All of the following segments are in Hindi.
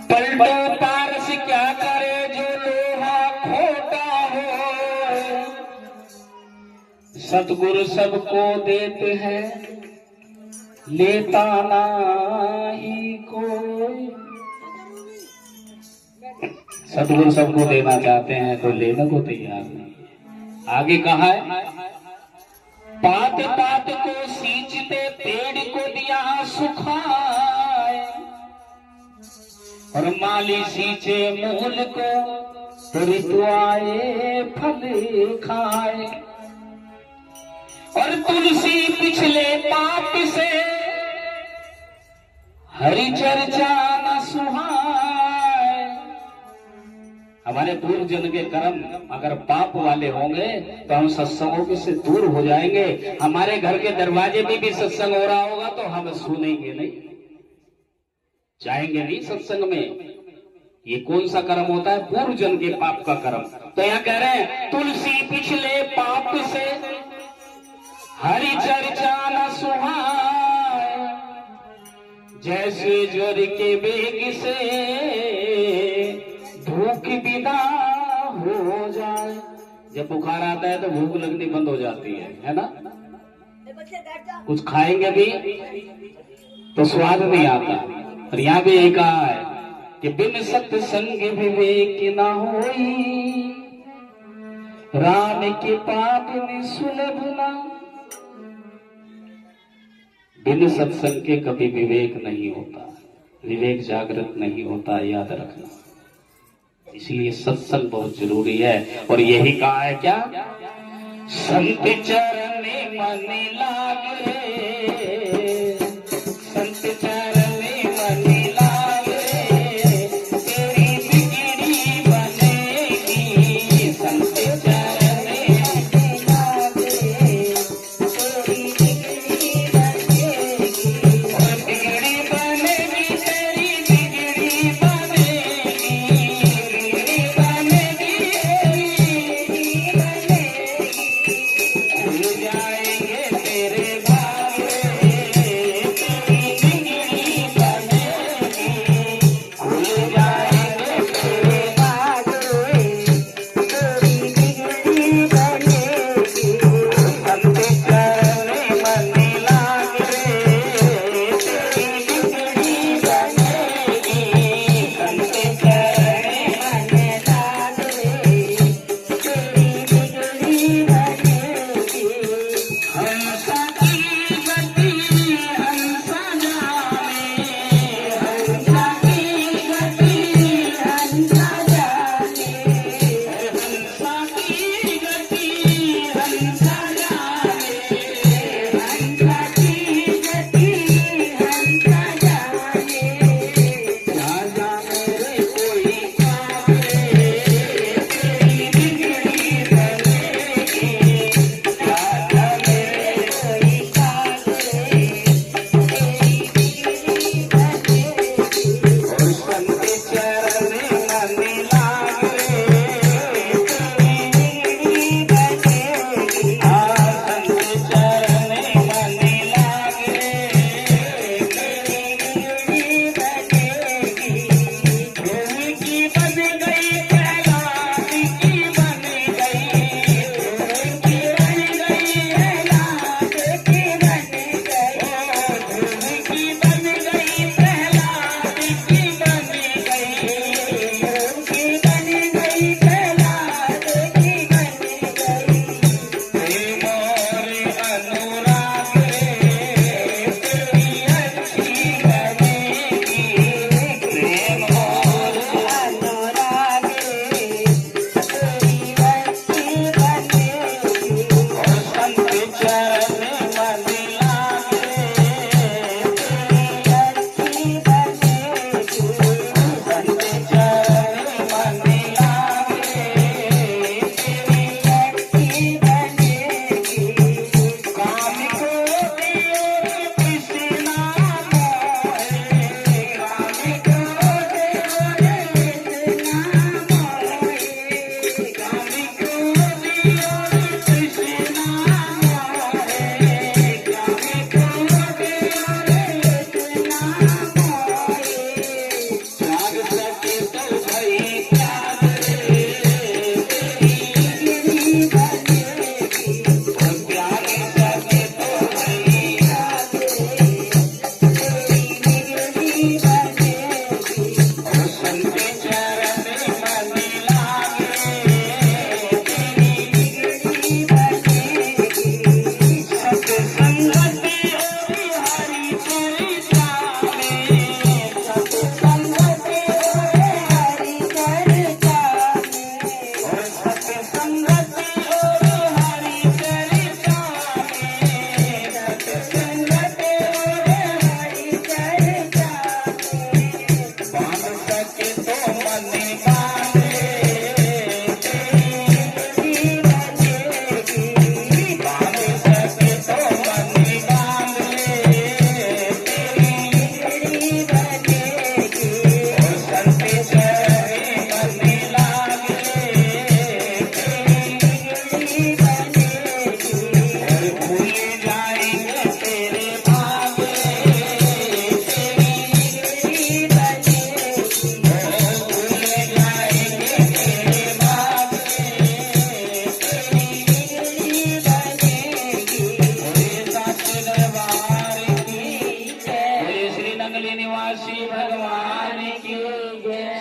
पलटो पारस क्या करे जो लोहा खोटा हो। सतगुरु सबको देते हैं लेता नहीं कोई। सतगुरु सबको देना चाहते हैं तो लेने को तैयार नहीं। आगे कहा है, पात पात को सींचते पेड़ को दिया सुखाए, और माली सींचे मूल को ऋतु आए फल खाए। और तुलसी पिछले पाप से हरि चर्चा न सुहाए। हमारे पूर्व जन के कर्म अगर पाप वाले होंगे तो हम सत्संगों से दूर हो जाएंगे। हमारे घर के दरवाजे में भी सत्संग हो रहा होगा तो हम सुनेंगे नहीं, जाएंगे नहीं सत्संग में। ये कौन सा कर्म होता है? पूर्व जन के पाप का कर्म। तो यहाँ कह रहे हैं तुलसी पिछले पाप से हरि चर्चा न सुहाए, जैसे ज्वर के वेग से भूख विदा हो जाए। जब बुखार आता है तो भूख लगनी बंद हो जाती है ना। कुछ खाएंगे भी तो स्वाद नहीं आता। और यहाँ भी एक कहा है कि बिन सत्संग विवेक न होई, राम के पाप में सुलभ ना। बिन सत्संग के कभी विवेक नहीं होता, विवेक जागृत नहीं होता, याद रखना। इसलिए सत्संग बहुत जरूरी है। और यही कहा है क्या, संत चरण मन लागे, संत चरण मन लागे, तेरी बिगड़ी बनेगी। संत चरण मन लागे, तेरी बिगड़ी बनेगी। और बिगड़ी बनेगी, तेरी बिगड़ी बनेगी। भूल जाएंगे तेरे भाग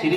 श्री